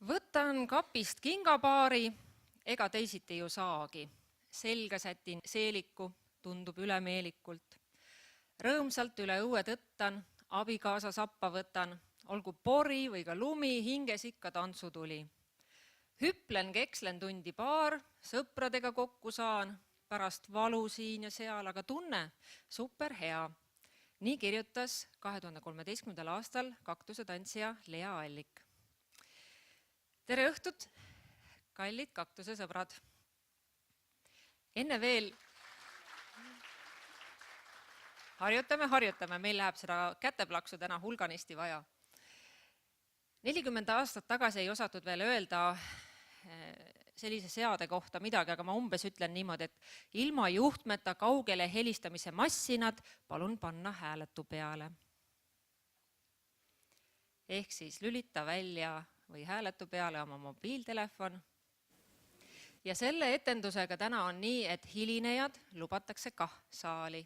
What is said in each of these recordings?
Võtan kapist kingapaari, ega teisiti ju saagi. Selga sätin seeliku, tundub ülemeelikult. Rõõmsalt üle õue tõttan, abikaasa sappa võtan, olgu pori või ka lumi, hinges ikka tantsu tuli. Hüplen, kekslen tundi paar, sõpradega kokku saan, pärast valu siin ja seal, aga tunne super hea. Nii kirjutas 2013. aastal kaktuse tantsija Lea Allik. Tere õhtut, kallid kaktuse sõbrad. Enne veel harjutame, meil läheb seda käteplaksu täna hulganisti vaja. 40 aastat tagasi ei osatud veel öelda sellise seade kohta midagi, aga ma umbes ütlen niimoodi, et ilma juhtmeta kaugele helistamise massinad palun panna hääletu peale. Ehk siis lülita välja või hääletu peale oma mobiiltelefon. Ja selle etendusega täna on nii, et hilinejad lubatakse kah saali.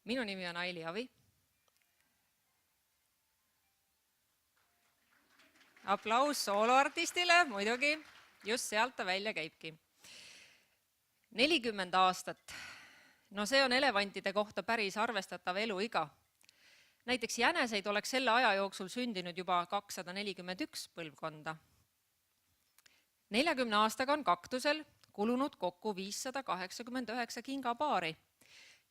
Minu nimi on Aili Avi. Aplaus sooloartistile, muidugi, just sealt ta välja käibki. 40 aastat. No see on elevantide kohta päris arvestatav eluiga. Näiteks jäneseid oleks selle aja jooksul sündinud juba 241 põlvkonda. 40 aastaga on kaktusel kulunud kokku 589 kingapaari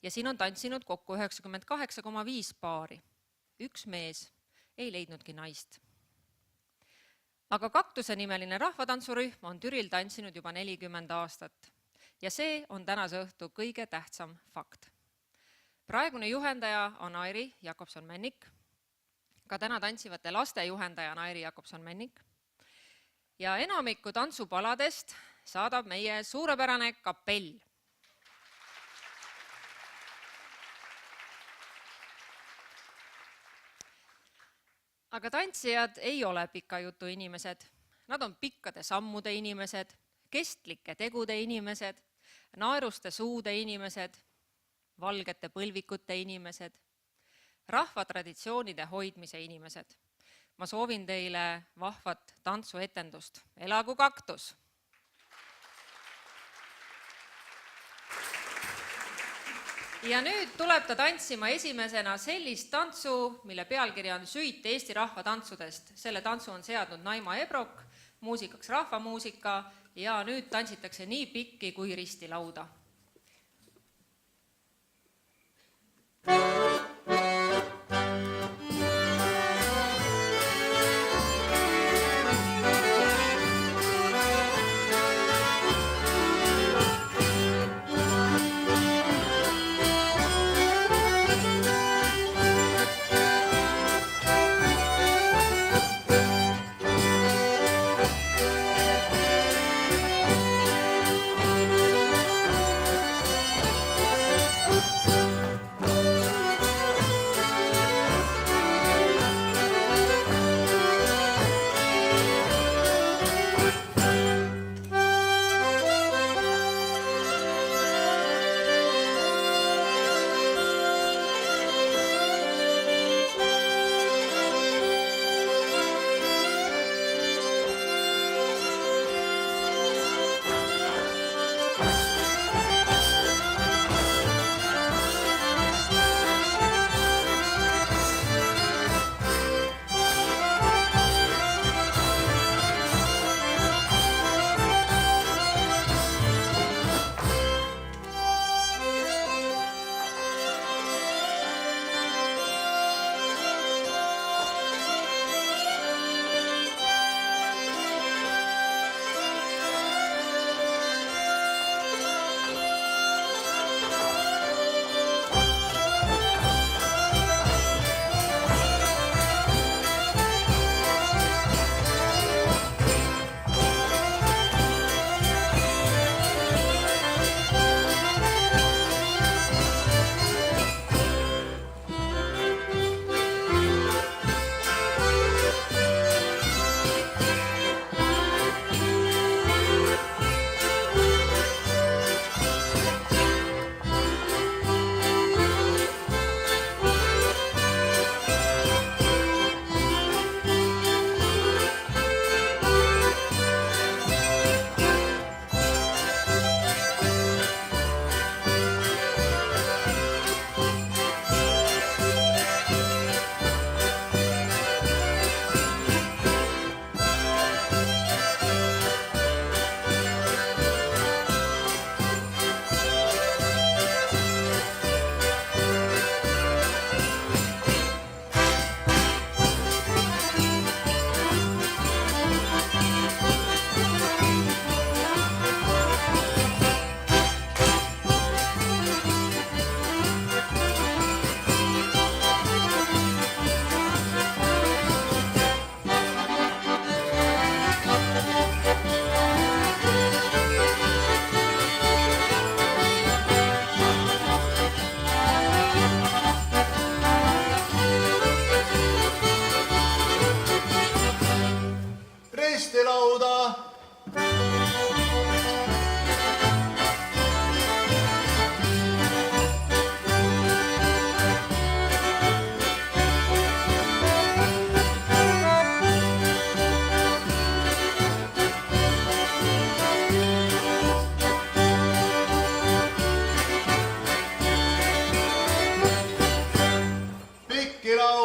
ja siin on tantsinud kokku 98,5 paari. Üks mees ei leidnudki naist. Aga kaktuse nimeline rahvatantsurühm on Türil tantsinud juba 40 aastat ja see on tänase õhtu kõige tähtsam fakt. Praegune juhendaja on Airi Jakobson-Männik, ka täna tantsivate laste juhendaja on Airi Jakobson-Männik ja enamiku tantsupaladest saadab meie suurepärane kapell. Aga tantsijad ei ole pika jutu inimesed. Nad on pikkade sammude inimesed, kestlike tegude inimesed, naeruste suude inimesed, valgete põlvikute inimesed, rahvatraditsioonide hoidmise inimesed. Ma soovin teile vahvat tantsuetendust. Elagu kaktus! Ja nüüd tuleb ta tantsima esimesena sellist tantsu, mille pealkiri on Süit Eesti rahvatantsudest. Selle tantsu on seadnud Naima Ebrok, muusikaks rahvamuusika ja nüüd tantsitakse nii pikki kui risti lauda.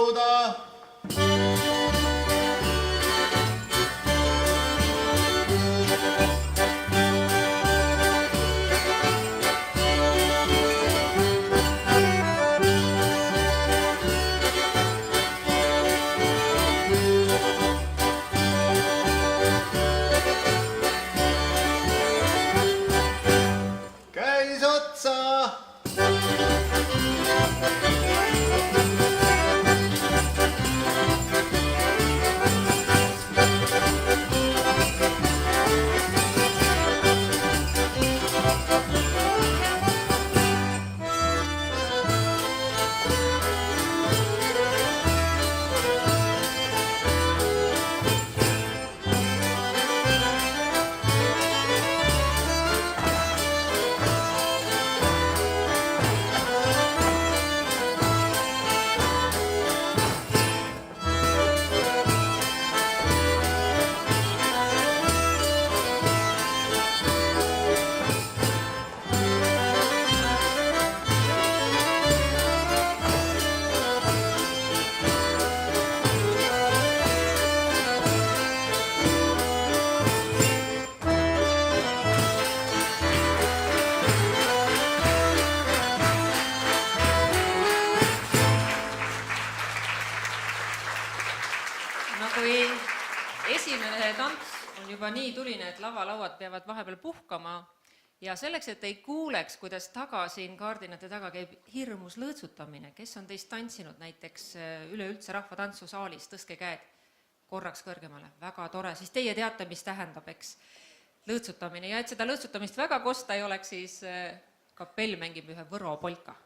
lauda. Käis otsa. Kui esimene tants on juba nii tuline, et lavalauad peavad vahepeal puhkama ja selleks, et ei kuuleks, kuidas taga siin kaardinate taga käib hirmus lõõtsutamine, kes on teist tantsinud näiteks üleüldse rahvatantsusaalis, tõstke käed korraks kõrgemale, väga tore, siis teie teate, mis tähendab, eks, lõõtsutamine ja et seda lõõtsutamist väga kosta ei oleks, siis kapell mängib ühe Võro polka.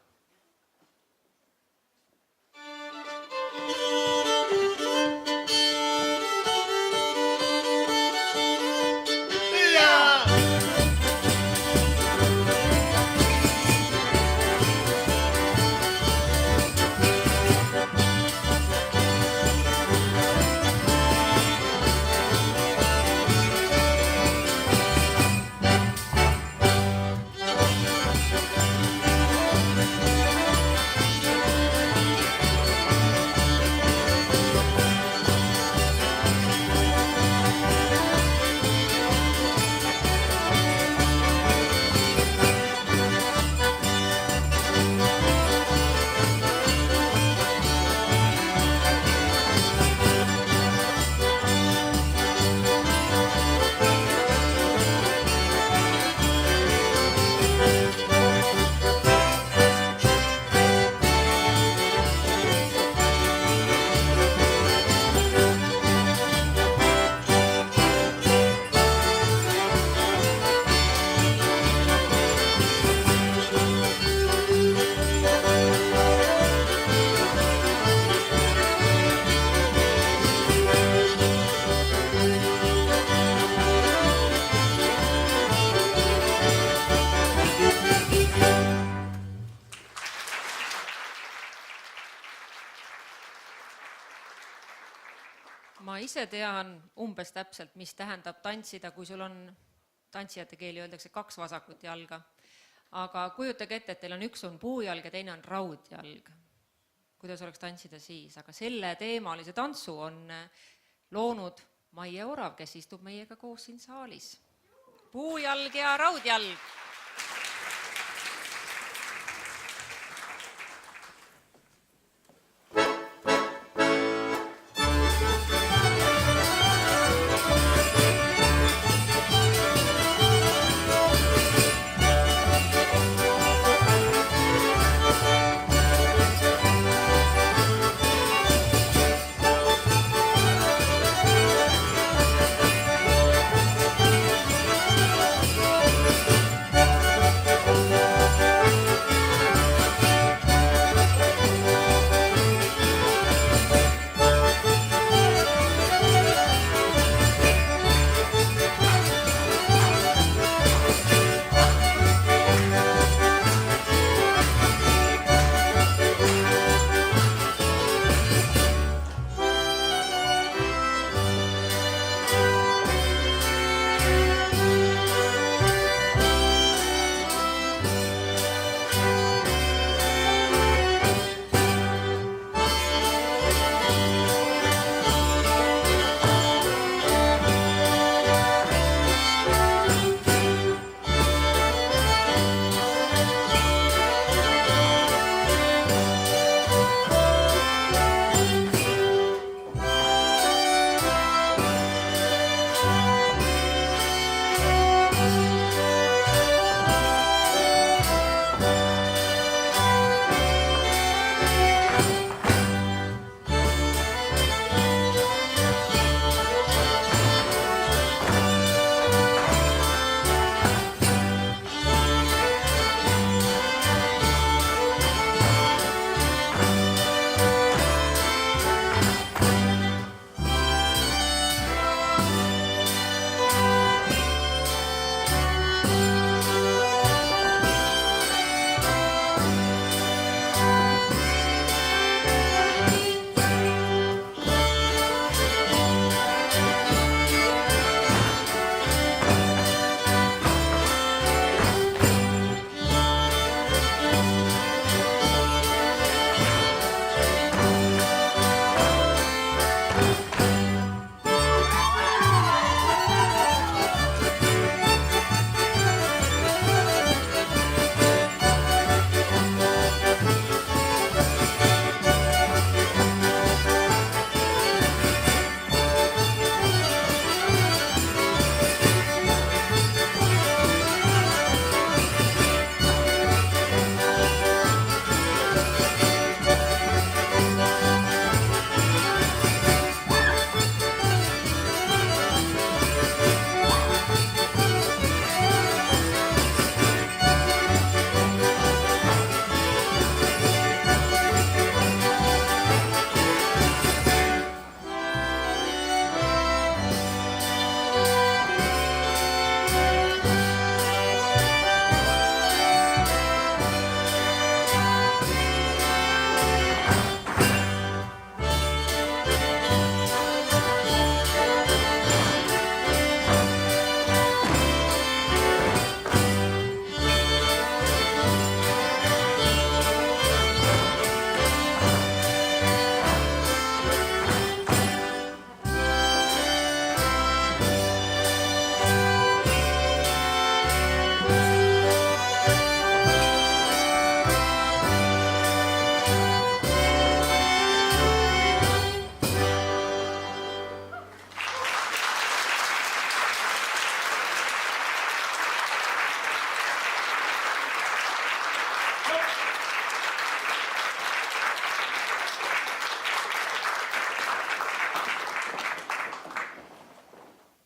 Ma ise tean umbes täpselt, mis tähendab tantsida, kui sul on, tantsijate keeli öeldakse, 2 vasakut jalga. Aga kujutage ette, et teil on üks on puujalg ja teine on raudjalg. Kuidas oleks tantsida siis? Aga selle teemalise tantsu on loonud Maie Orav, kes istub meiega koos siin saalis. Puujalg ja raudjalg.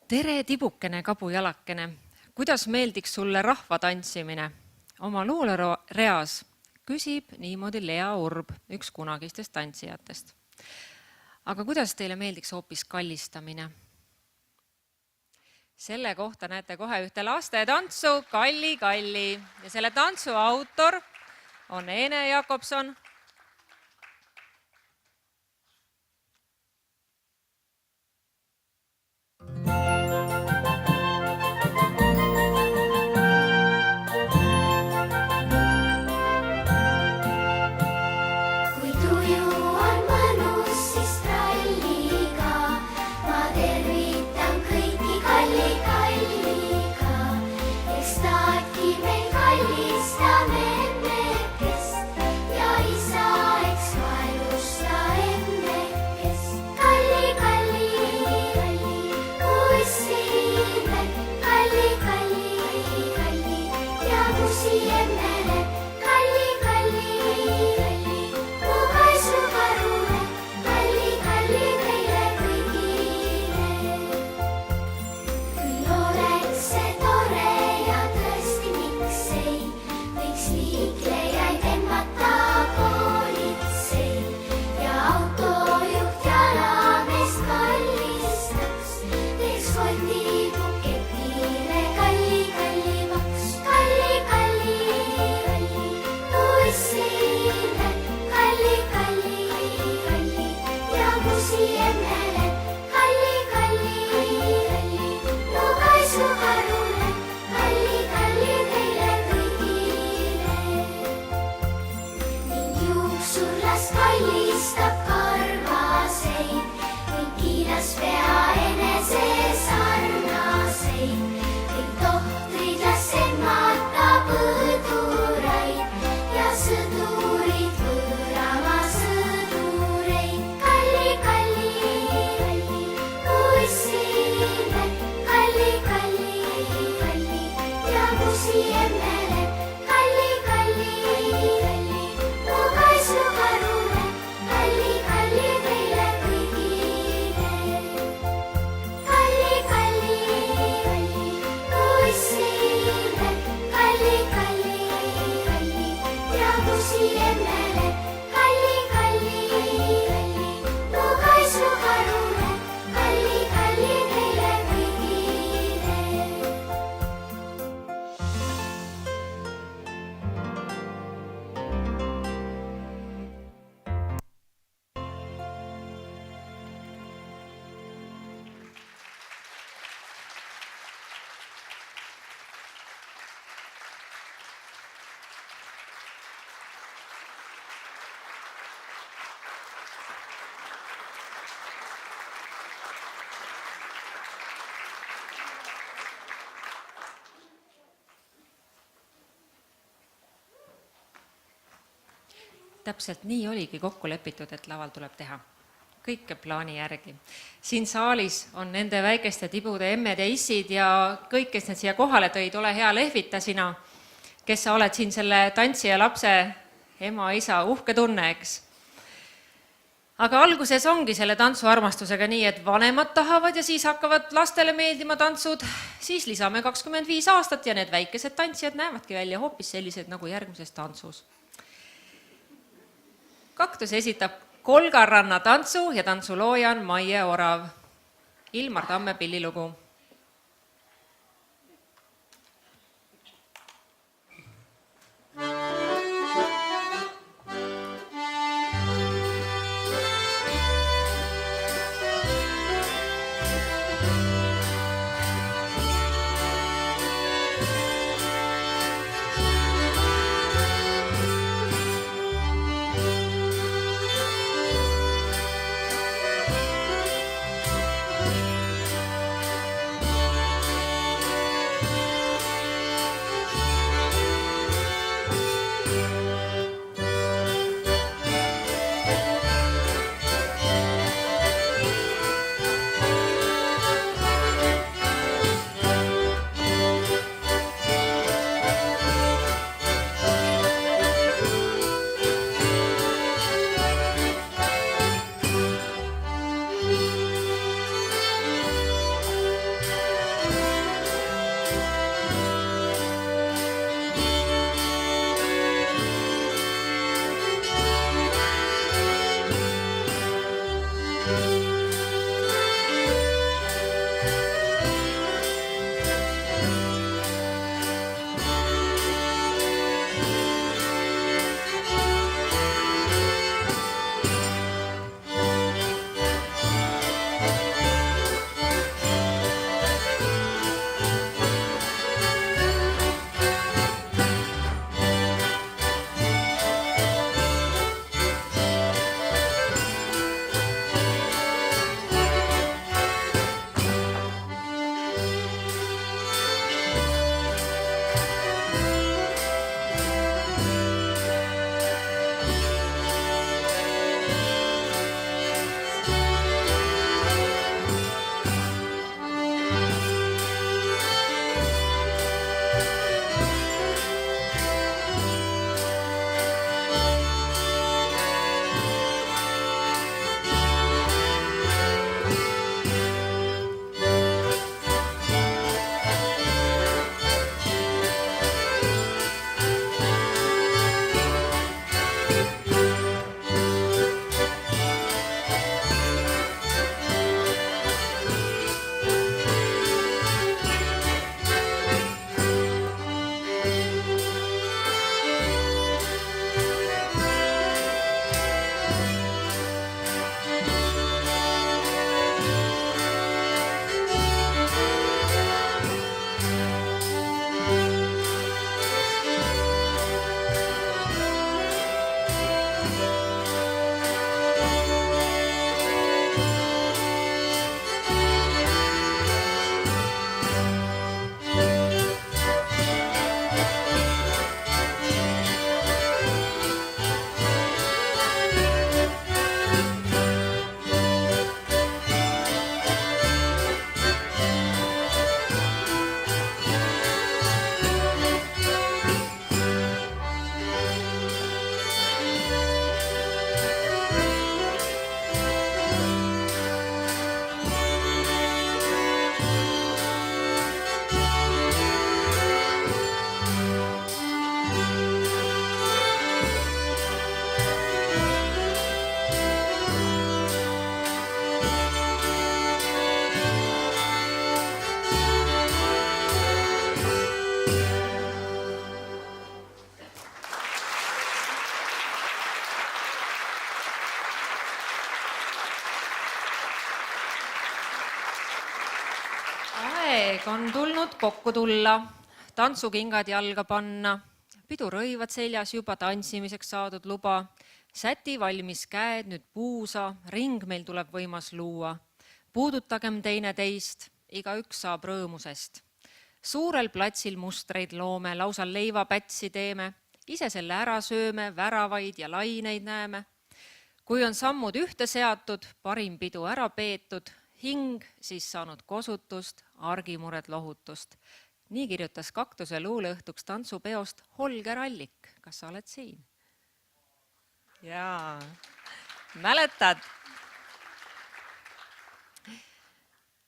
tere, tibukene kabujalakene, kuidas meeldiks sulle rahva tantsimine? Oma luulereas küsib niimoodi Lea Urb, üks kunagistest tantsijatest. Aga kuidas teile meeldiks hoopis kallistamine? Selle kohta näete kohe ühte lastetantsu Kalli Kalli ja selle tantsu autor on Ene Jakobson. Täpselt nii oligi kokku lepitud, et laval tuleb teha. Kõike plaani järgi. Siin saalis on nende väikeste tibude emmed ja issid ja kõik, kes need siia kohale tõid, ole hea lehvita sina, kes sa oled siin selle tantsija lapse ema, isa, uhke tunne, eks. Aga alguses ongi selle tantsuarmastusega nii, et vanemad tahavad ja siis hakkavad lastele meeldima tantsud, siis lisame 25 aastat ja need väikesed tantsijad näevadki välja hoopis sellised nagu järgmises tantsus. Kaktus esitab Kolgarranna tantsu ja tantsulooja on Maie Orav. Ilmar Tamme pillilugu. Aeg on tulnud kokku tulla, tantsukingad jalga panna, pidurõivad seljas juba tantsimiseks saadud luba, säti valmis käed nüüd puusa, ring meil tuleb võimas luua. Puudutagem teineteist, igaüks saab rõõmusest. Suurel platsil mustreid loome, lausa leivapätsi teeme, ise selle ära sööme, väravaid ja laineid näeme. Kui on sammud ühte seatud, parim pidu ära peetud, hing siis saanud kosutust, argimured lohutust. Nii kirjutas Kaktuse luuleõhtuks tantsupeost Holger Allik. Kas sa oled siin? Jaa, mäletad?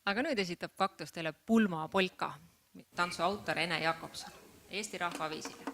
Aga nüüd esitab Kaktus teile Pulma polka, tantsu autor Ene Jakobson, Eesti Rahvaviisile.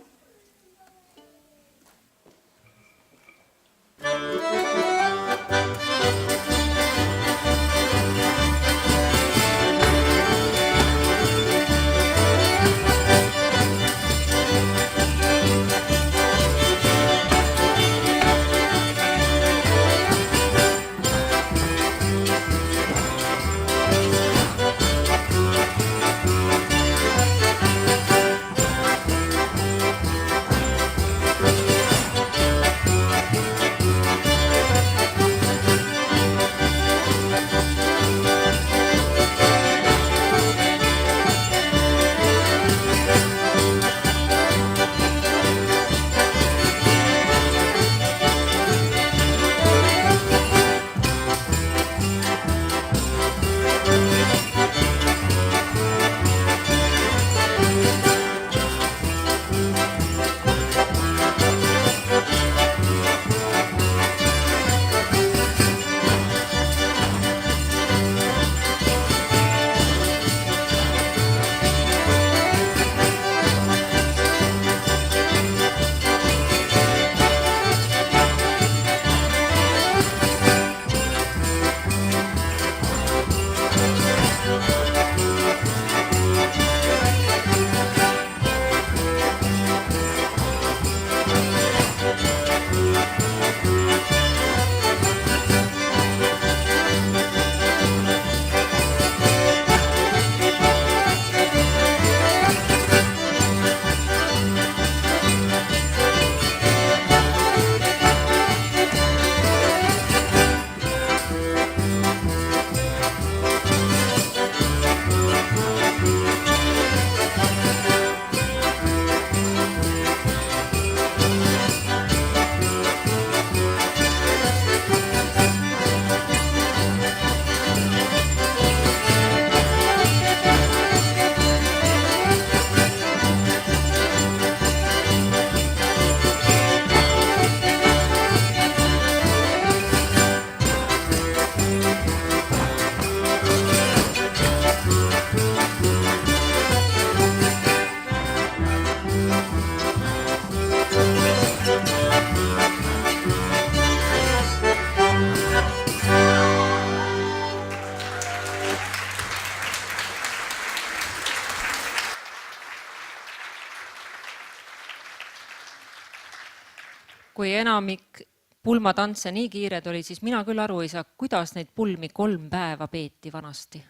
kui enamik pulmatantse nii kiired oli, siis mina küll aru ei saa, kuidas neid pulmi 3 päeva peeti vanasti.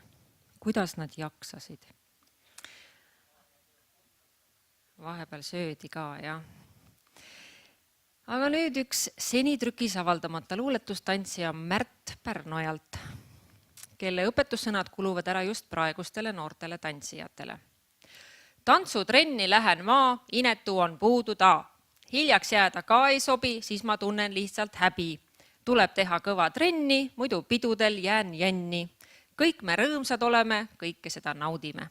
Kuidas nad jaksasid. Vahepeal söödi ka, jah. Aga nüüd üks senitrükis avaldamata luuletustantsija Märt Pärnojalt, kelle õpetussõnad kuluvad ära just praegustele noortele tantsijatele. Tantsutrenni lähen ma, inetu on puudu ta. Hiljaks jääda ka ei sobi, siis ma tunnen lihtsalt häbi. Tuleb teha kõva trenni, muidu pidudel jään jänni. Kõik me rõõmsad oleme, kõike seda naudime.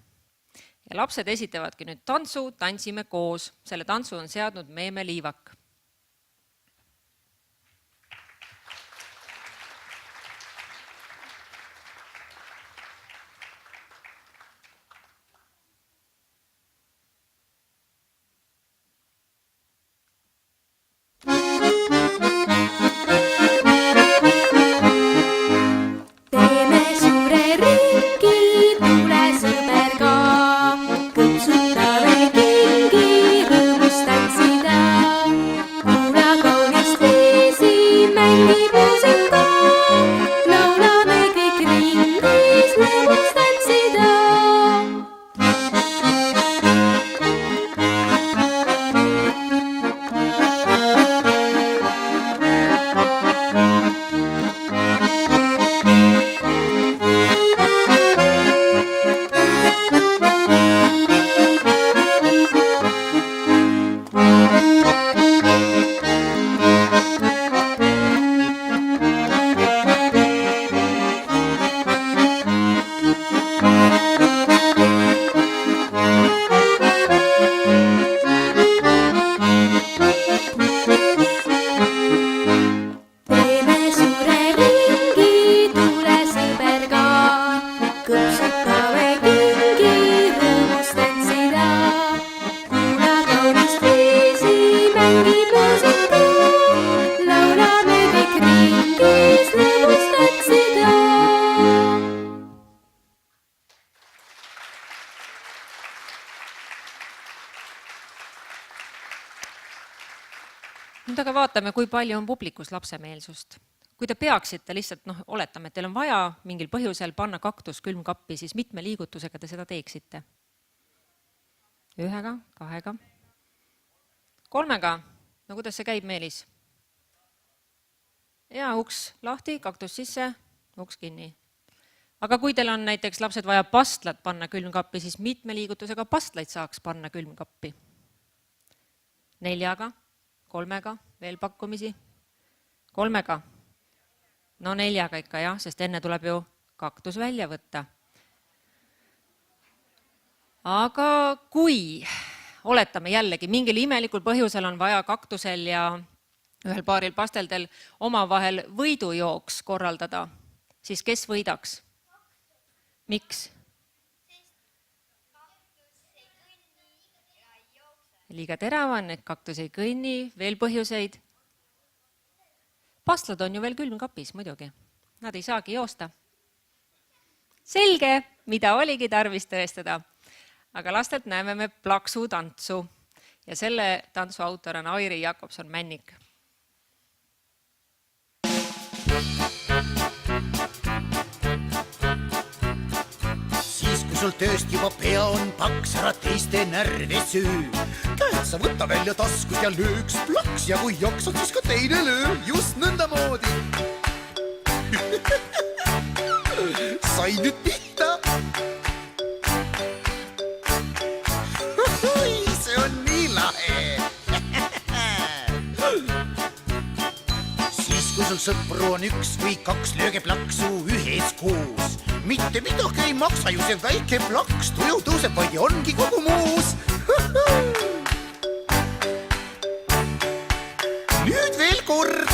Ja lapsed esitavadki nüüd tantsu, tantsime koos. Selle tantsu on seadnud Meeme Liivak. Nüüd aga vaatame, kui palju on publikus lapsemeelsust. Kui te peaksite lihtsalt, oletame, et teil on vaja mingil põhjusel panna kaktus külmkappi, siis mitme liigutusega te seda teeksite? 1, 2, 3. No kuidas see käib, Meelis? Ja uks lahti, kaktus sisse, uks kinni. Aga kui teil on näiteks lapsed vaja pastlat panna külmkappi, siis mitme liigutusega pastlaid saaks panna külmkappi? 4, 3, veel pakkumisi? 3. No 4 ikka jah, sest enne tuleb ju kaktus välja võtta. Aga kui, oletame jällegi, mingil imelikul põhjusel on vaja kaktusel ja ühel paaril pasteldel omavahel võidujooks korraldada, siis kes võidaks? Miks? Liiga terav on, et kaktus ei kõnni, veel põhjuseid. Pastlad on ju veel külmkapis muidugi. Nad ei saagi joosta. Selge, mida oligi tarvis tõestada. Aga lastelt näeme me plaksu tantsu. Ja selle tantsu autor on Airi Jakobson-Männik. Sul tööst juba pea on paks, ära teiste närve süü. Käed sa võtta välja taskust ja lööks plaks ja kui jaksad, siis ka teine löö, just nõndamoodi. Sai nüüd pihta. See on nii lahe. Siis kui sul sõpru on 1 või 2, lööge plaksu ühes koos. Mitte midagi ei maksa ju see väike plaks, tuju tõuseb vaid ja ongi kogu muus. Nüüd veel kord.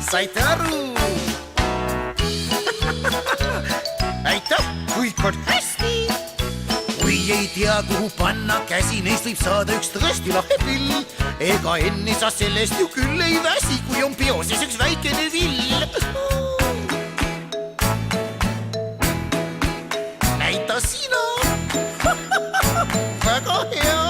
Saite aru? Aitäh, kõik on hästi. Kui ei tea, kuhu panna käsi, neist võib saada üks tõesti lahe pill. Ega enne sa sellest ju küll ei väsi, kui on peoses üks väikene vill. Näita sina. Väga hea.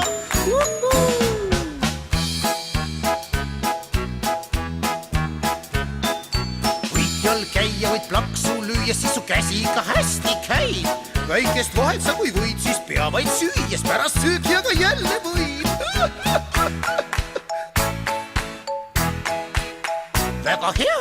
käia, võid plaksu lüüa, siis su käsi ikka hästi käib. väikest vahet sa kui võid, siis pea vaid süües, pärast söögi aga jälle võid. väga hea.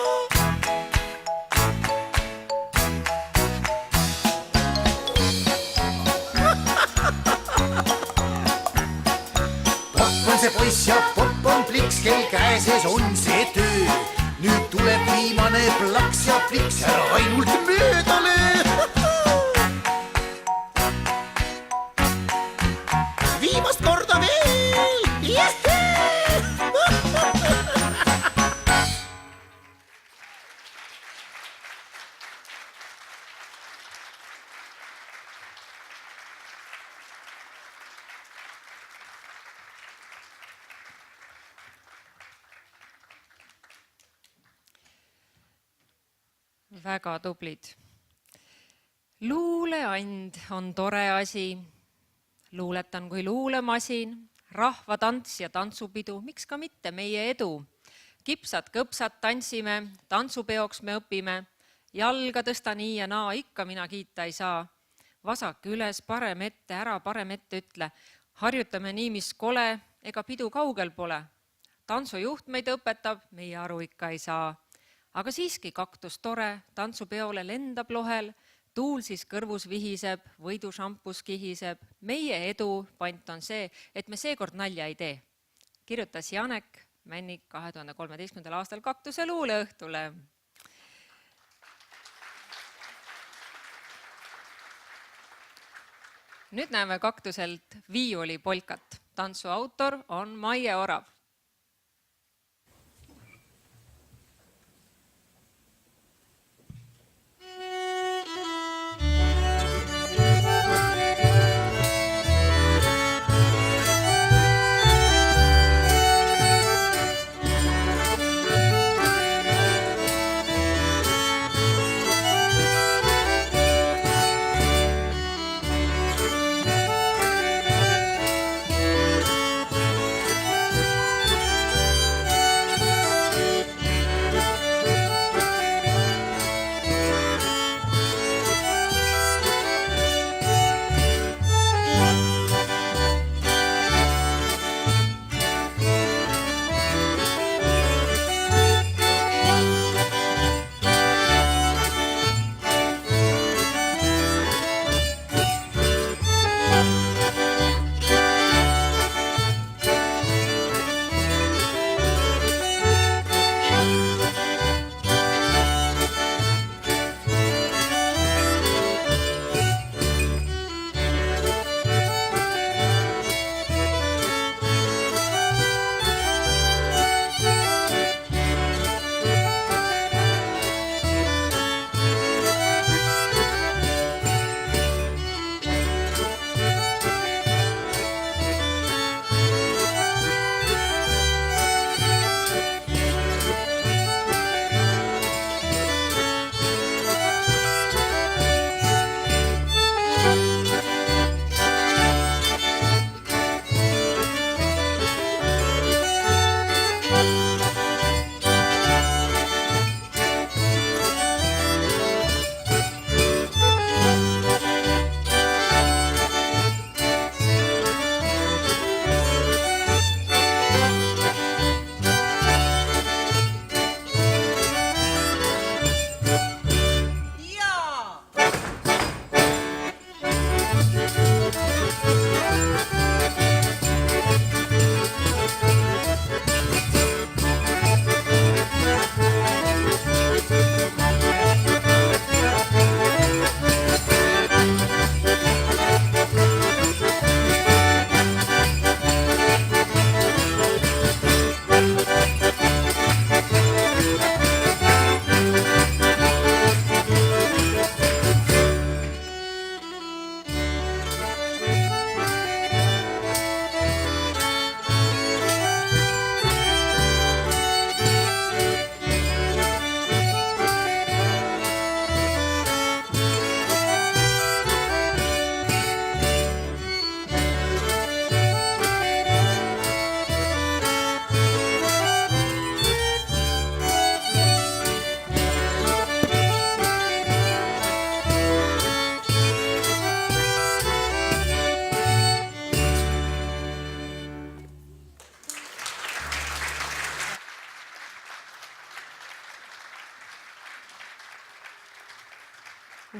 Popp on see poiss ja popp on pliks, kel käe sees on see töö. nüüd tuleb viimane plaks ja pliks, ära ainult mööda löö. viimast korda veel. Väga tublid. Luuleand on tore asi. Luuletan kui luulemasin, rahvatants ja tantsupidu, miks ka mitte meie edu. Kipsad kõpsad tantsime, tantsupeoks me õpime, jalga tõsta nii ja naa, ikka mina kiita ei saa. Vasak üles, parem ette, ära parem ette ütle, harjutame nii, mis kole, ega pidu kaugel pole. Tantsujuht meid õpetab, meie aru ikka ei saa. Aga siiski kaktus tore, tantsupeole lendab lohel, tuul siis kõrvus vihiseb, võidu šampus kihiseb. Meie edu pant on see, et me seekord nalja ei tee. Kirjutas Janek Männik 2013. aastal Kaktuse luuleõhtule. Nüüd näeme Kaktuselt viiulipolkat. Tantsu autor on Maie Orav.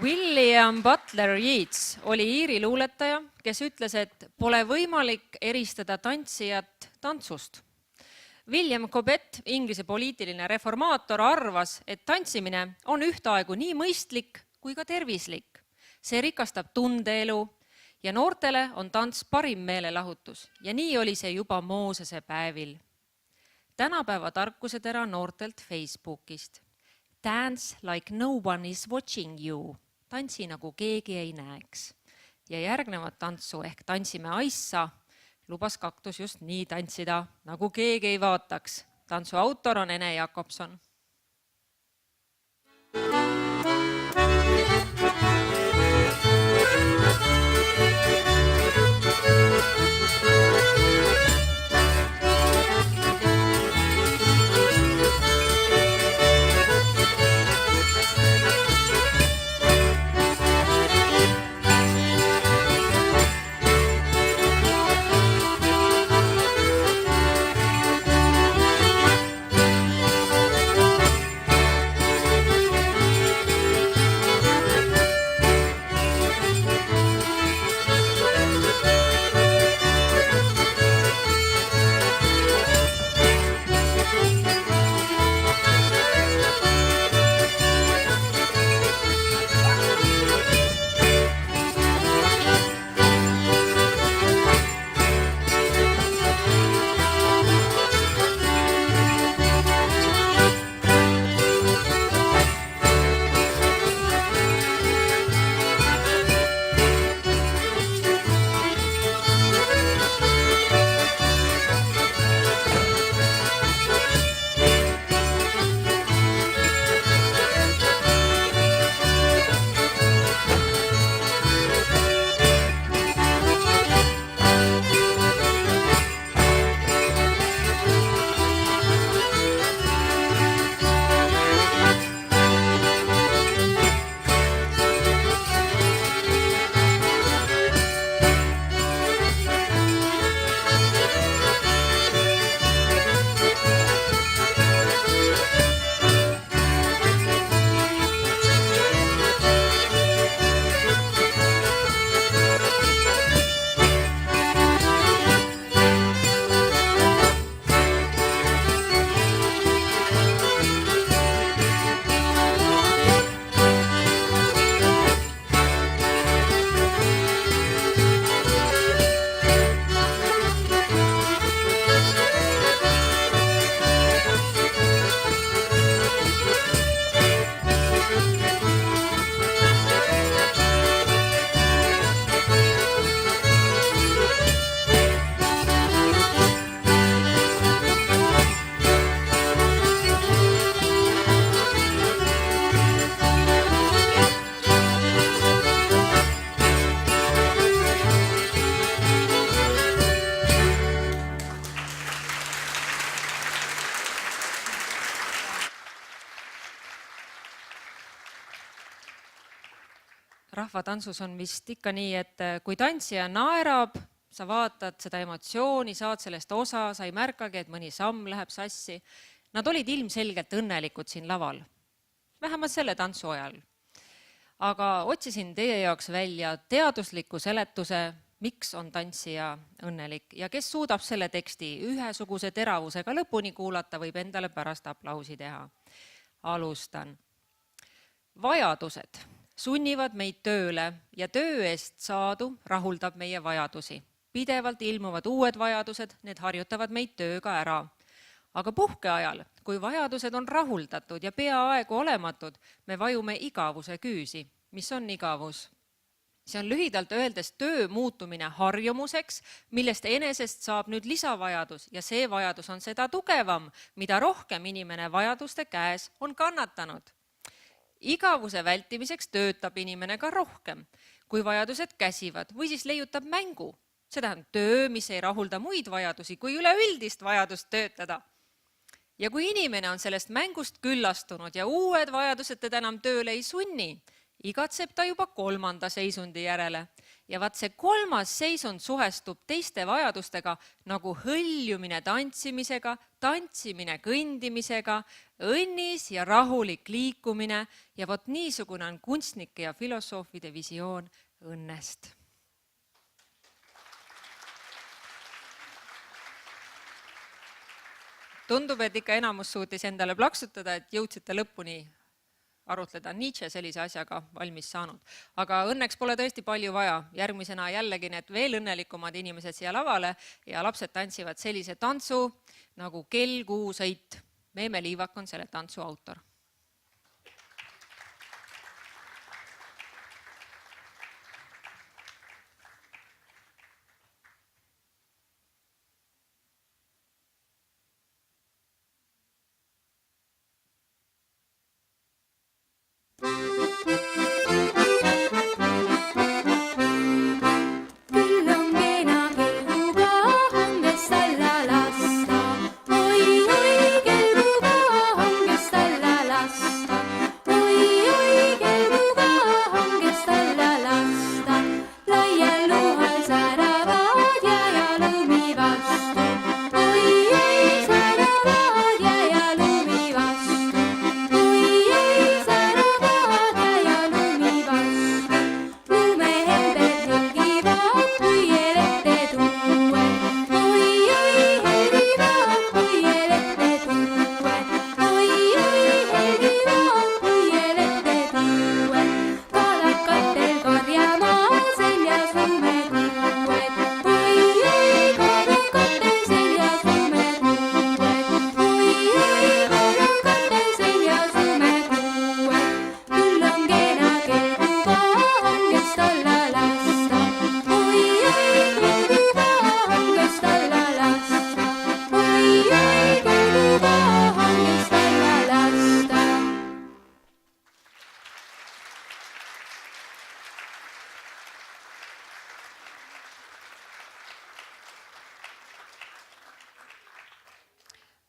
William Butler Yeats oli Iiri luuletaja, kes ütles, et pole võimalik eristada tantsijat tantsust. William Cobbett, Inglise poliitiline reformaator, arvas, et tantsimine on ühtaegu nii mõistlik kui ka tervislik. See rikastab tundeelu ja noortele on tants parim meelelahutus ja nii oli see juba Moosese päevil. Tänapäeva tarkusetera noortelt Facebookist. Dance like no one is watching you. Tantsi nagu keegi ei näeks. Ja järgnevat tantsu ehk Tantsime aissa lubas Kaktus just nii tantsida, nagu keegi ei vaataks. Tantsu autor on Ene Jakobson. Rahvatantsus on vist ikka nii, et kui tantsija naerab, sa vaatad seda emotsiooni, saad sellest osa, sa ei märkagi, et mõni samm läheb sassi. Nad olid ilmselgelt õnnelikud siin laval, vähemalt selle tantsu ajal. Aga otsisin teie jaoks välja teadusliku seletuse, miks on tantsija õnnelik ja kes suudab selle teksti ühesuguse teravusega lõpuni kuulata, võib endale pärast aplausi teha. Alustan. Vajadused sunnivad meid tööle ja töö eest saadu rahuldab meie vajadusi. Pidevalt ilmuvad uued vajadused, need harjutavad meid tööga ära. Aga puhkeajal, kui vajadused on rahuldatud ja peaaegu olematud, me vajume igavuse küüsi. Mis on igavus? See on lühidalt öeldes töö muutumine harjumuseks, millest enesest saab nüüd lisavajadus ja see vajadus on seda tugevam, mida rohkem inimene vajaduste käes on kannatanud. Igavuse vältimiseks töötab inimene ka rohkem, kui vajadused käsivad või siis leiutab mängu. See tähendab töö, mis ei rahulda muid vajadusi, kui üleüldist vajadust töötada. Ja kui inimene on sellest mängust küllastunud ja uued vajadused teda enam tööle ei sunni, igatseb ta juba kolmanda seisundi järele. ja vaat see kolmas seisund suhestub teiste vajadustega nagu hõljumine tantsimisega, tantsimine kõndimisega, õnnis ja rahulik liikumine ja vot niisugune on kunstnike ja filosoofide visioon õnnest. Tundub, et ikka enamus suutis endale plaksutada, et jõudsite lõpuni arutleda. Nietzsche sellise asjaga valmis saanud. Aga õnneks pole tõesti palju vaja. Järgmisena jällegi need veel õnnelikumad inimesed siia lavale ja lapsed tantsivad sellise tantsu nagu Kell kuu sõit. Meeme Liivak on selle tantsu autor.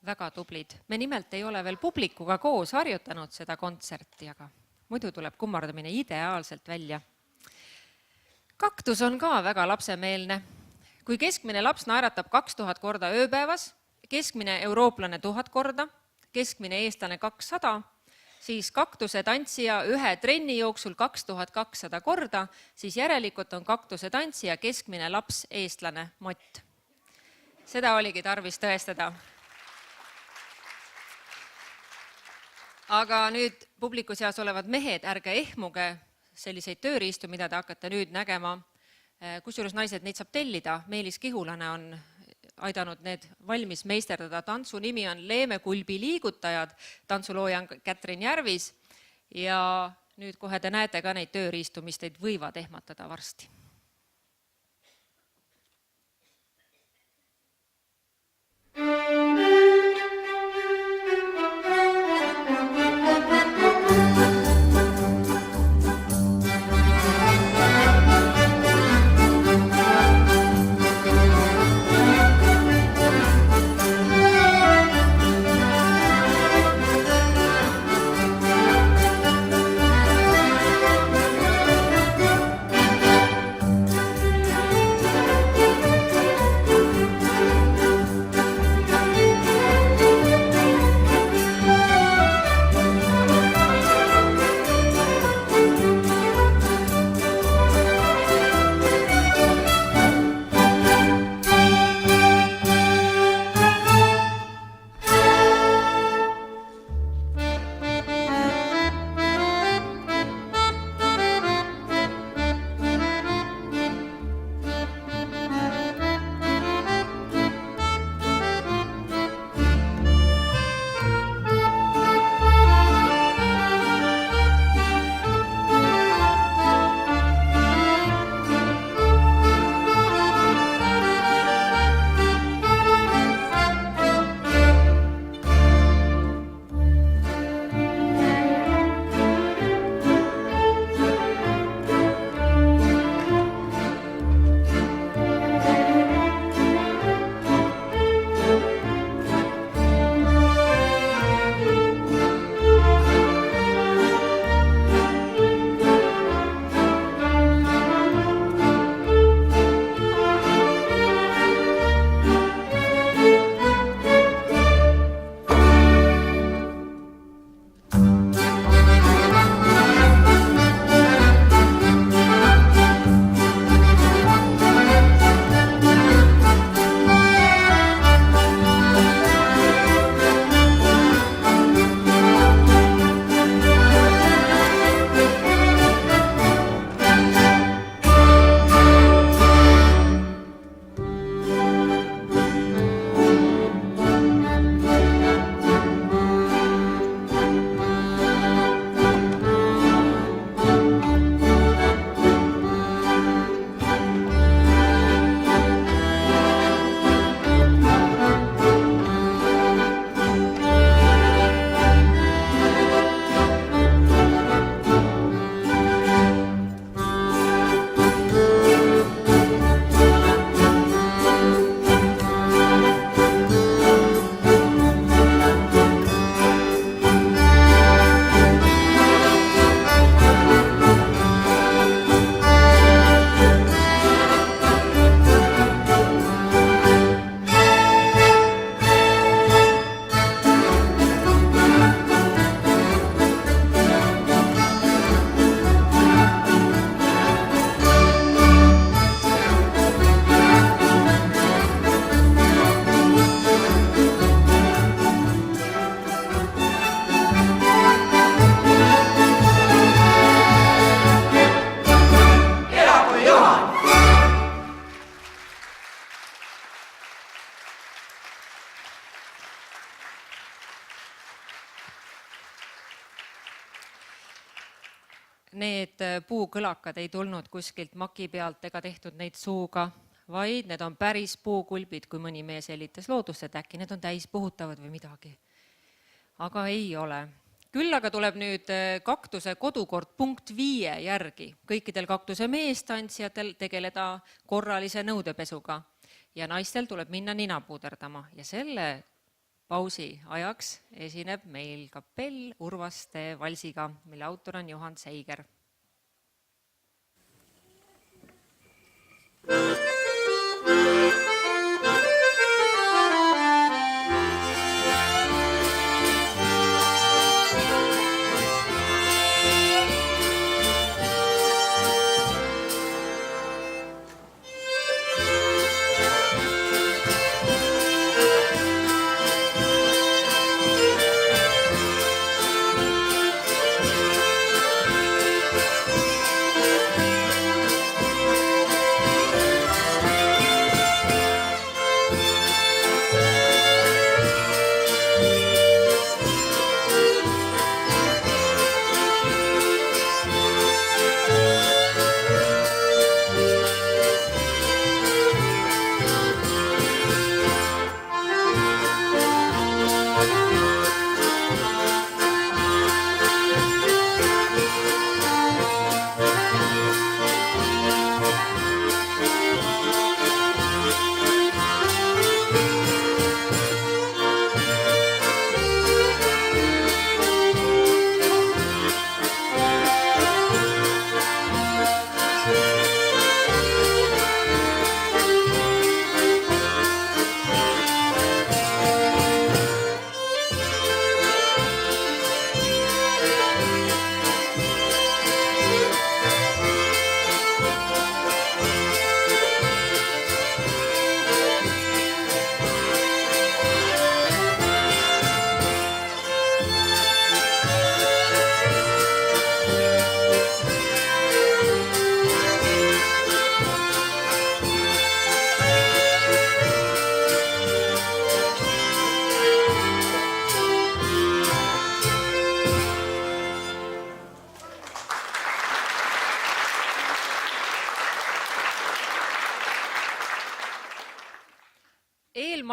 Väga tublid. Me nimelt ei ole veel publikuga koos harjutanud seda kontserti, aga muidu tuleb kummardamine ideaalselt välja. Kaktus on ka väga lapsemeelne. Kui keskmine laps naeratab 2000 korda ööpäevas, keskmine eurooplane 1000 korda, keskmine eestlane 200, siis kaktuse tantsija ühe trenni jooksul 2200 korda, siis järelikult on kaktuse tantsija keskmine laps eestlane Mott. Seda oligi tarvis tõestada. Aga nüüd publiku seas olevad mehed, ärge ehmuge selliseid tööriistu, mida te hakkate nüüd nägema. Kusjuures naised neid saab tellida. Meelis Kihulane on aidanud need valmis meisterdada. Tantsu nimi on Leeme Kulbi liigutajad. Tantsulooja on Kätrin Järvis. Ja nüüd kohe te näete ka neid tööriistu, mis teid võivad ehmatada varsti. need puukõlakad ei tulnud kuskilt maki pealt ega tehtud neid suuga, vaid need on päris puukulbid, kui mõni mees helitas loodusse, et äkki need on täis puhutavad või midagi. Aga ei ole. Küll aga tuleb nüüd kaktuse kodukord punkt 5 järgi kõikidel kaktuse meestantsijatel tegeleda korralise nõudepesuga ja naistel tuleb minna nina puuderdama ja selle pausi ajaks esineb meil kapell Urvaste valsiga, mille autor on Johan Seiger.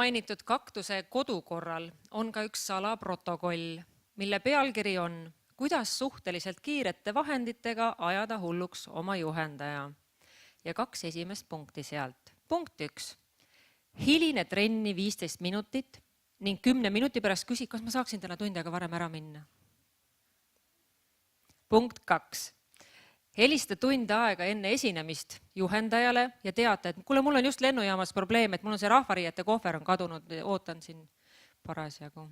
Mainitud kaktuse kodukorral on ka üks salaprotokoll, mille pealkiri on kuidas suhteliselt kiirete vahenditega ajada hulluks oma juhendaja. Ja 2 esimest punkti sealt. Punkt 1. Hiline trenni 15 minutit ning 10 minuti pärast küsi, kas ma saaksin täna tund aega varem ära minna. Punkt 2. Helista tund aega enne esinemist juhendajale ja teata, et kuule, mul on just lennujaamas probleem, et mul on see rahvariiete kohver on kadunud, ootan siin parasjagu.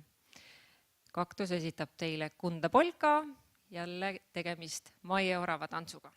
Kaktus esitab teile Kunda polka, jälle tegemist Maie Orava tantsuga.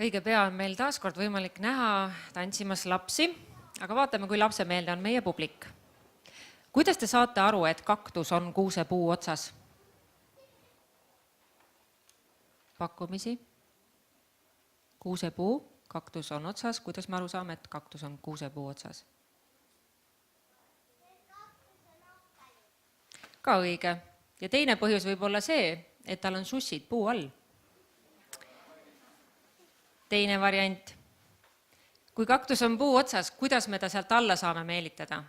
Õige pea on meil taaskord võimalik näha tantsimas lapsi, aga vaatame, kui lapsemeelde on meie publik. Kuidas te saate aru, et kaktus on kuusepuu otsas? Pakkumisi. Kuusepuu, kaktus on otsas. Kuidas me aru saame, et kaktus on kuusepuu otsas? Ka õige. Ja teine põhjus võib olla see, et tal on sussid puu all. Teine variant. Kui kaktus on puu otsas, kuidas me ta sealt alla saame meelitada?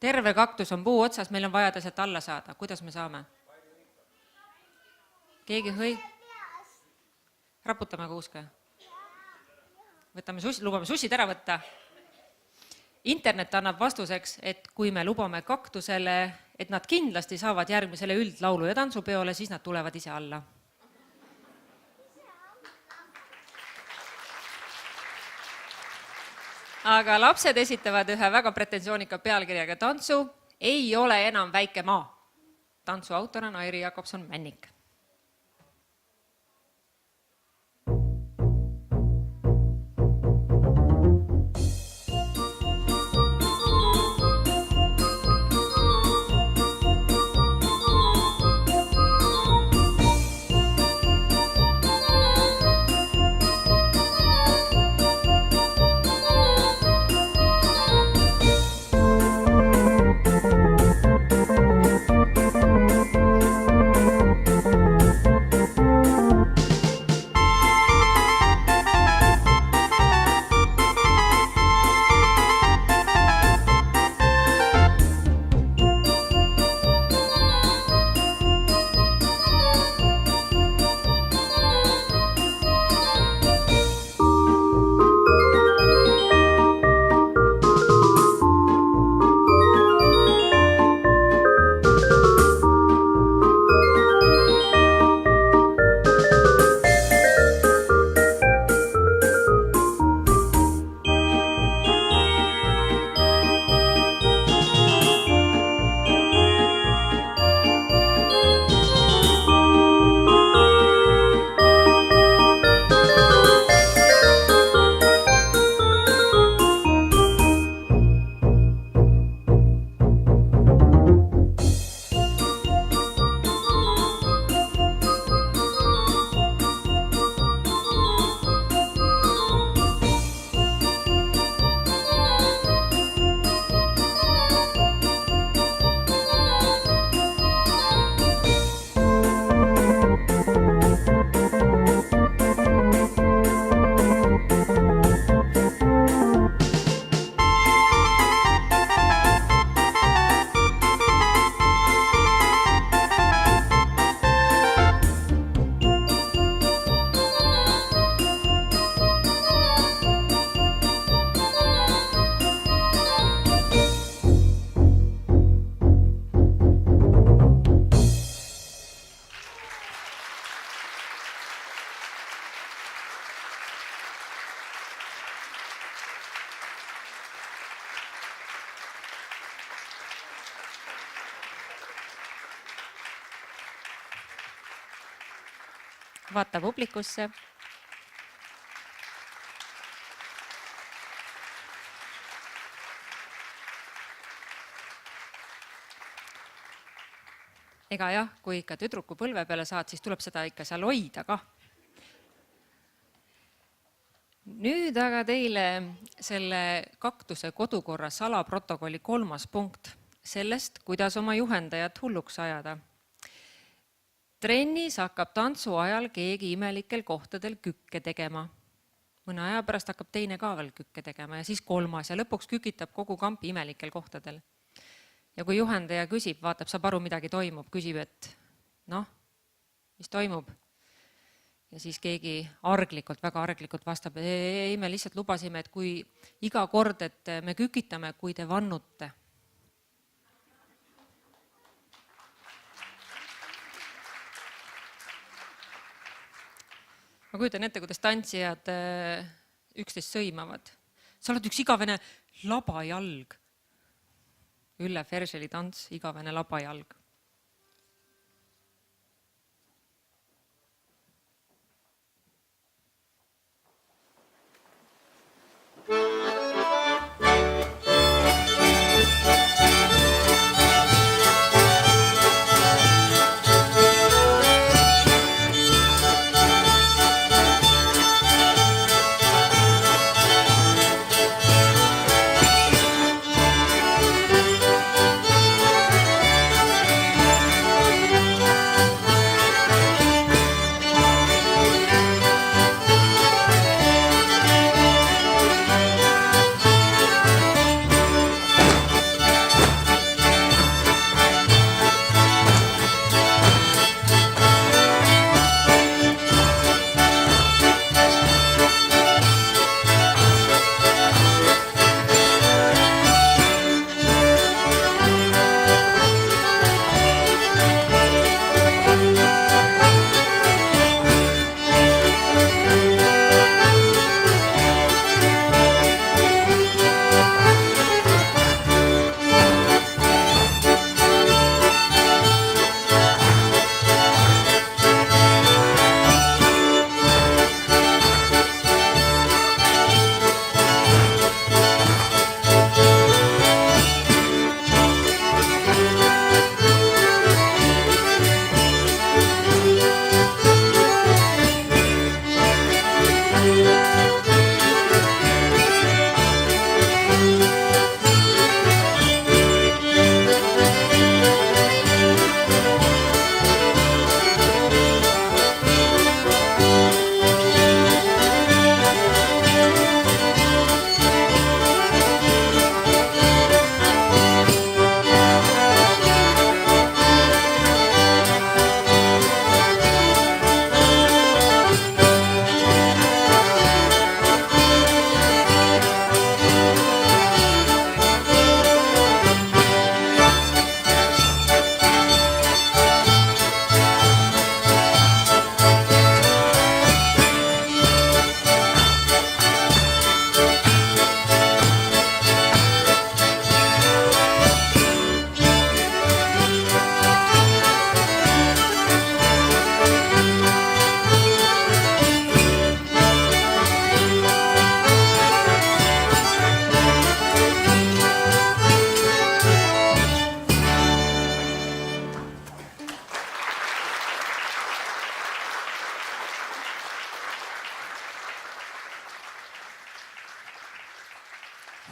Terve kaktus on puu otsas, meil on vaja ta sealt alla saada. Kuidas me saame? Keegi Raputame kuuske. Lubame sussid ära võtta. Internet annab vastuseks, et kui me lubame kaktusele, et nad kindlasti saavad järgmisele üldlaulu ja tantsupeole, siis nad tulevad ise alla. Aga lapsed esitavad ühe väga pretensoonika pealkirjaga tantsu Ei ole enam väike maa. Tantsu autor on Airi Jakobson-Männik. Vaata publikusse. Ega jah, kui ikka tüdruku põlve peale saad, siis tuleb seda ikka seal hoida ka. Nüüd aga teile selle kaktuse kodukorra salaprotokolli 3. punkt sellest, kuidas oma juhendajat hulluks ajada. Trennis hakkab tantsu ajal keegi imelikel kohtadel kükke tegema. Mõne aja pärast hakkab teine ka veel kükke tegema ja siis 3. ja lõpuks kükitab kogu kamp imelikel kohtadel. Ja kui juhendaja küsib, vaatab, saab aru, midagi toimub, küsib, et mis toimub? Ja siis keegi väga arglikult vastab, ei, me lihtsalt lubasime, et kui iga kord, et me kükitame, kui te vannute. Ma kujutan ette, kuidas tantsijad üksteist sõimavad. Sa oled üks igavene labajalg. Ülle Ferseli tants, igavene labajalg.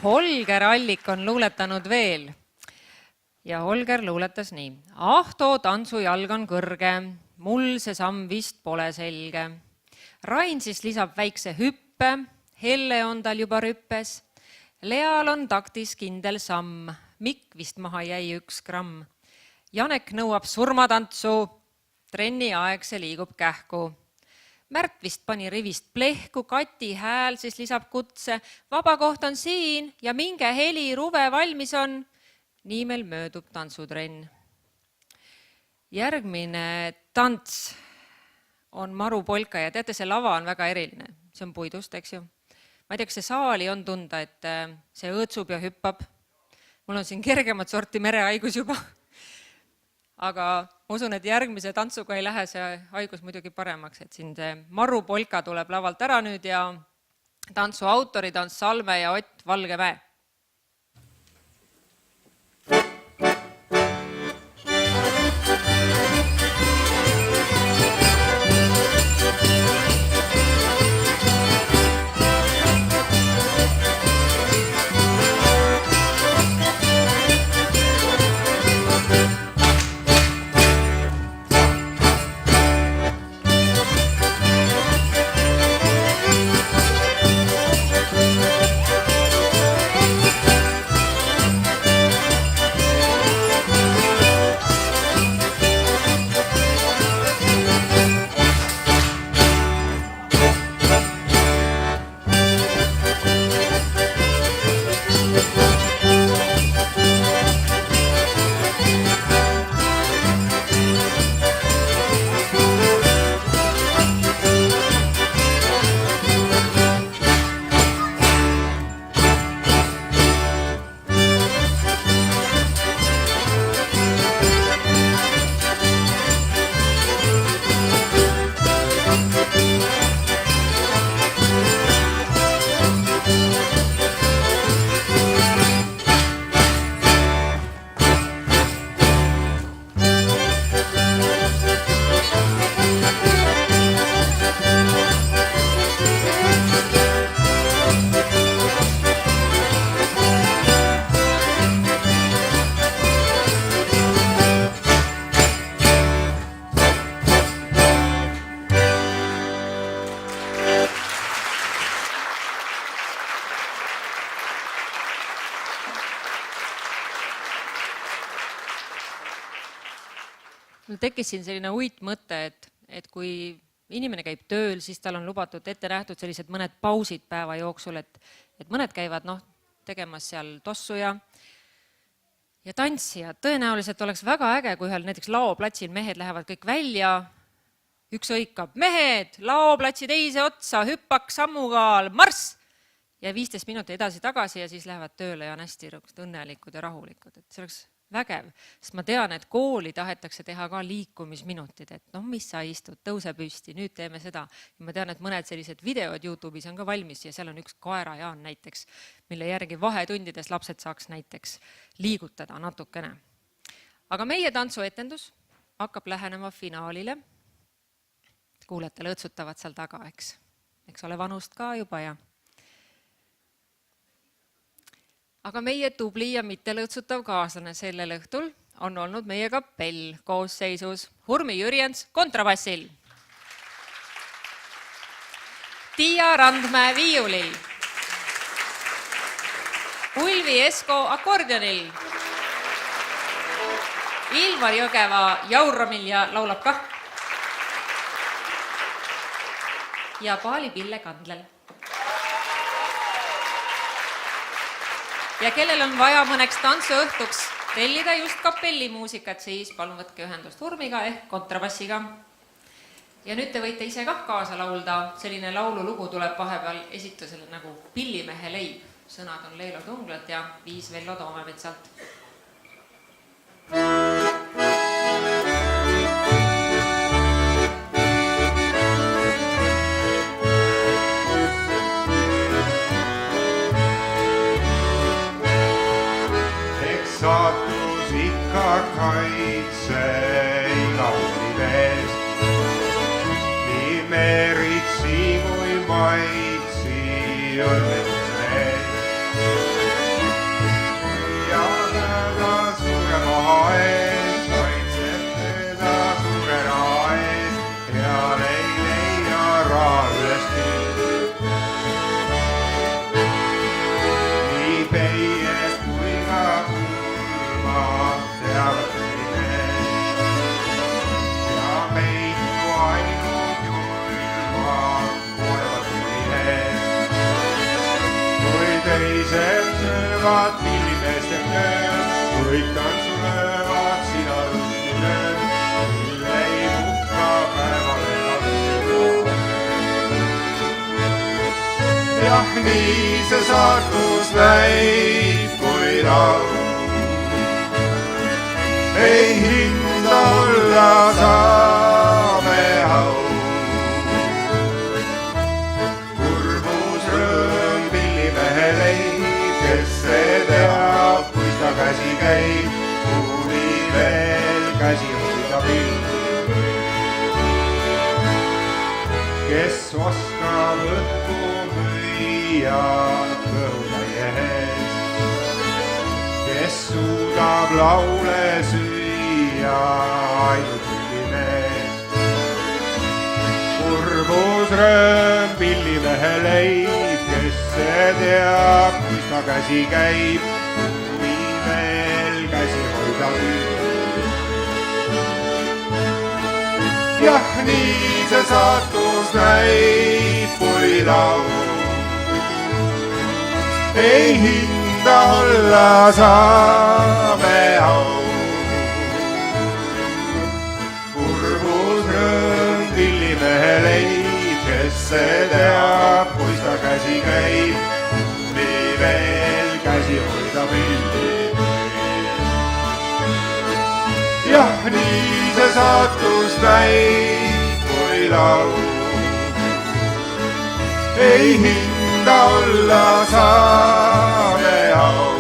Holger Allik on luuletanud veel ja Holger luuletas nii. Ahto tantsujalg on kõrge, mul see samm vist pole selge. Rain siis lisab väikse hüppe, Helle on tal juba rüppes. Leal on taktis kindel samm, Mikk vist maha jäi 1 gramm. Janek nõuab surmatantsu, trenni aeg see liigub kähku. Märt vist pani rivist plehku, Kati hääl siis lisab kutse. Vaba koht on siin ja minge heli ruve valmis on. Nii meil möödub tantsutrenn. Järgmine tants on marupolka ja teate, see lava on väga eriline. See on puidust, eks ju. Ma ei tea, kas see saali on tunda, et see õõtsub ja hüppab. Mul on siin kergemat sorti merehaigus juba. Aga ma usun, et järgmise tantsuga ei lähe see haigus muidugi paremaks, et siin see marupolka tuleb lavalt ära nüüd ja tantsu autorid on Salme ja Ott Valgemäe. Mul tekkis siin selline uitmõte, et kui inimene käib tööl, siis tal on lubatud ette nähtud sellised mõned pausid päeva jooksul, et mõned käivad tegemas seal tossu ja tantsi ja tõenäoliselt oleks väga äge, kui ühel näiteks laoplatsil mehed lähevad kõik välja, üks õikab, mehed, laoplatsi teise otsa, hüppaks sammukaal, marss! Ja 15 minutit edasi-tagasi ja siis lähevad tööle ja on hästi õnnelikud ja rahulikud. Et see oleks vägev, sest ma tean, et kooli tahetakse teha ka liikumisminutid, et mis sa istud, tõuse püsti, nüüd teeme seda. Ja ma tean, et mõned sellised videod YouTube'is on ka valmis ja seal on üks koerajaan näiteks, mille järgi vahetundides lapsed saaks näiteks liigutada natukene. Aga meie tantsuetendus hakkab lähenema finaalile. Kuulete, lõõtsutavad seal taga, eks ole vanust ka juba ja. Aga meie tubli ja mitte lõõtsutav kaaslane sellel õhtul on olnud meie kapell koosseisus Hurmi Jürjens kontrabassil, Tiia Randmäe viiulil, Ulvi Esko akordionil, Ilmar Jõgeva jauramil ja laulab kah ja Paali Pille Kandlel. Ja kellel on vaja mõneks tantsuõhtuks tellida just kapellimuusikat, siis palun võtke ühendust Hurmiga ehk kontrabassiga. Ja nüüd te võite ise kah kaasa laulda. Selline laululugu tuleb vahepeal esitusele nagu Pillimehe leib. Sõnad on Leelo Tunglat ja viis Vello Toomemetsalt. Saatus ikka kaitse igauni veest, nii meritsi kui maitsi õnnetuse eest. löövad pillimeeste kööd, kõik tantsu löövad, sina ruttu lööd, küll ei puhka päeval enam süda. Jah, nii see saatus näib, kui laul ei hinda olla saame au. Kurbus rõõm pillimehe leib, kes see teab, kus ta käsi käib, kuni veel käsi hoida pill. Kes oskab õhku müüa kõhutäie eest, kes suudab laule süüa ainult pillimees. Kurbus rõõm pillimehe leib, kes see teab, kus ta käsi käib, kuni veel käsi hoida pill. Jah, nii see saatus näib, kui laul ei hinda olla saame au. Kurbus rõõm pillimehe leib, kes see teab, kus ta käsi käib, kuni veel käsi hoida pilli. Jah, nii see saatus näib, kui laul ei hinda olla saame au.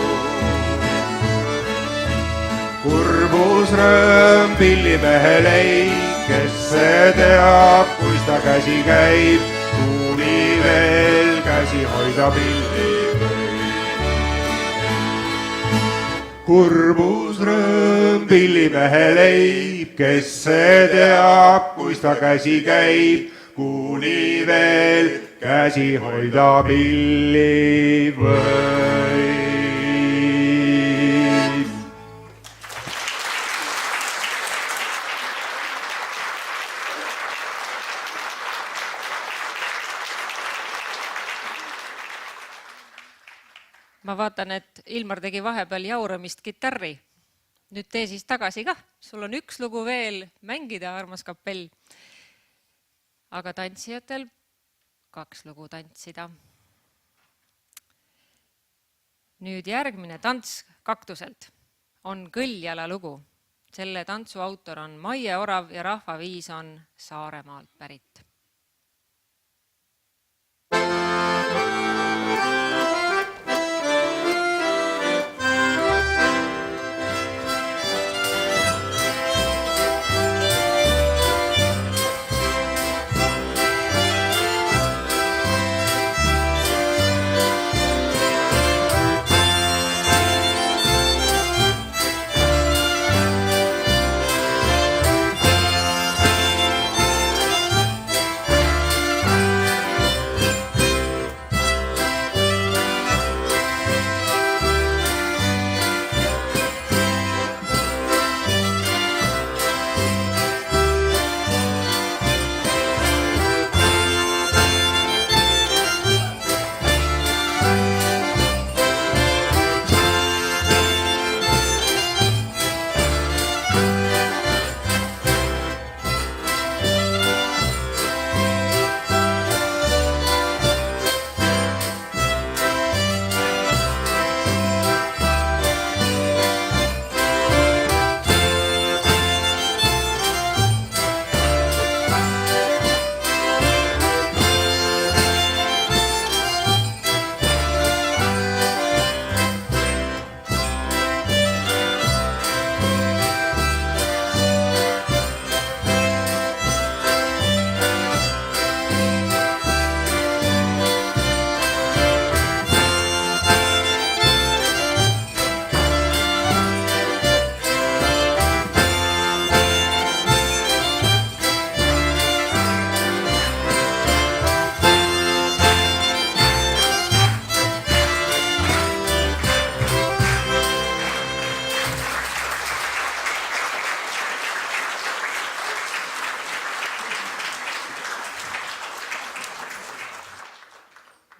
Kurbus rõõm pillimehe leib, kes see teab, kus ta käsi käib, kuni veel käsi hoida pilli. Kurbus rõõm pillimehe leib, kes see teab, kus ta käsi käib, kuni veel käsi hoida pilli võib. Ma vaatan, et Ilmar tegi vahepeal jauramist kitarri. Nüüd tee siis tagasi kah. Sul on üks lugu veel mängida, armas kapell. Aga tantsijatel 2 lugu tantsida. Nüüd järgmine tants Kaktuselt on Kõljala lugu. Selle tantsu autor on Maie Orav ja rahvaviis on Saaremaalt pärit.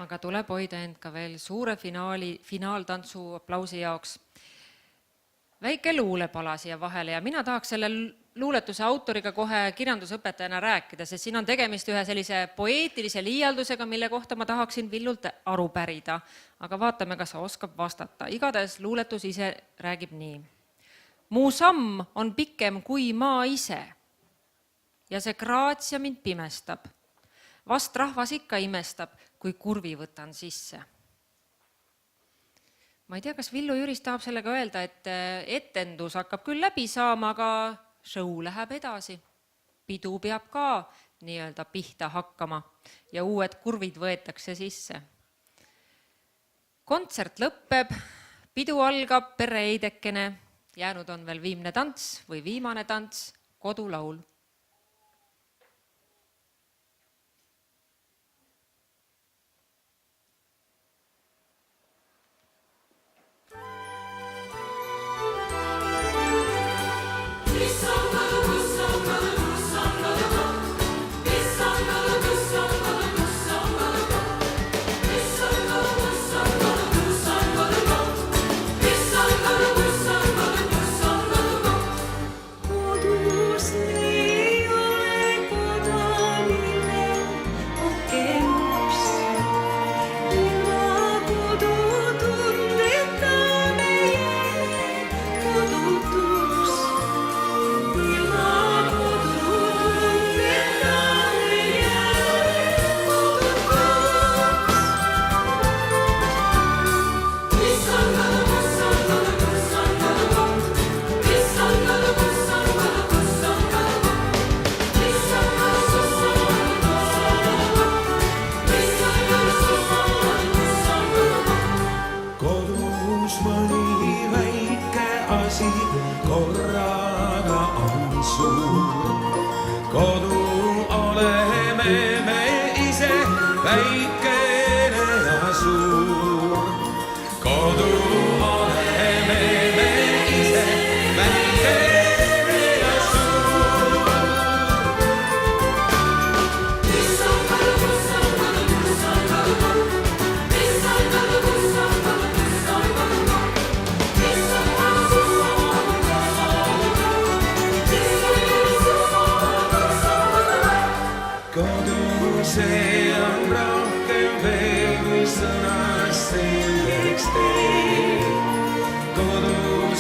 aga tuleb hoida end ka veel suure finaaltantsu aplausi jaoks. Väike luulepala siia vahele ja mina tahaks selle luuletuse autoriga kohe kirjandusõpetajana rääkida, sest siin on tegemist ühe sellise poeetilise liialdusega, mille kohta ma tahaksin Villult aru pärida, aga vaatame, kas sa oskab vastata. Igatahes luuletus ise räägib nii. Mu samm on pikem kui maa ise ja see graatsia mind pimestab. Vast rahvas ikka imestab, kui kurvi võtan sisse. Ma ei tea, kas Villu Jüris tahab sellega öelda, et etendus hakkab küll läbi saama, aga show läheb edasi. Pidu peab ka nii-öelda pihta hakkama ja uued kurvid võetakse sisse. Kontsert lõppeb, pidu algab pereeidekene, jäänud on veel viimne tants või viimane tants, kodulaul.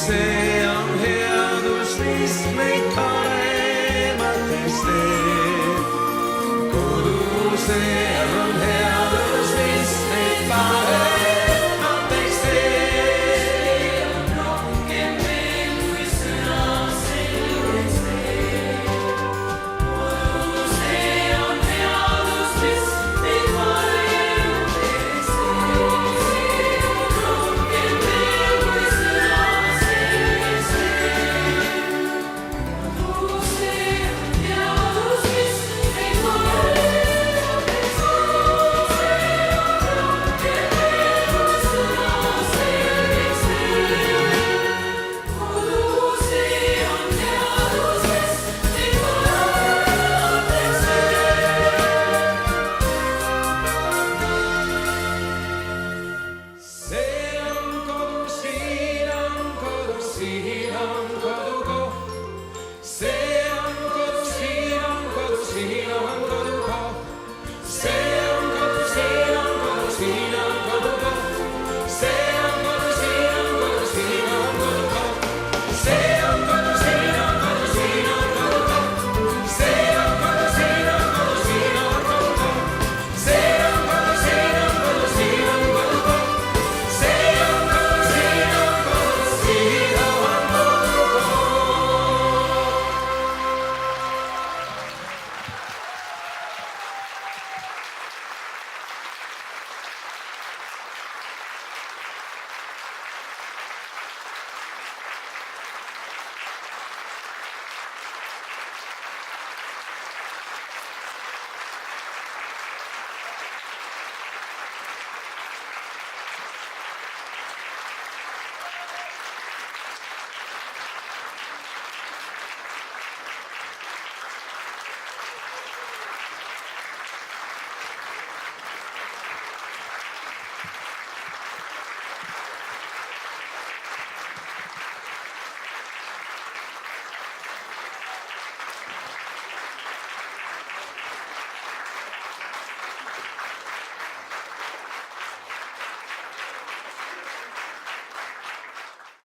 See on headus, mis meid paremates teeb. Kodu see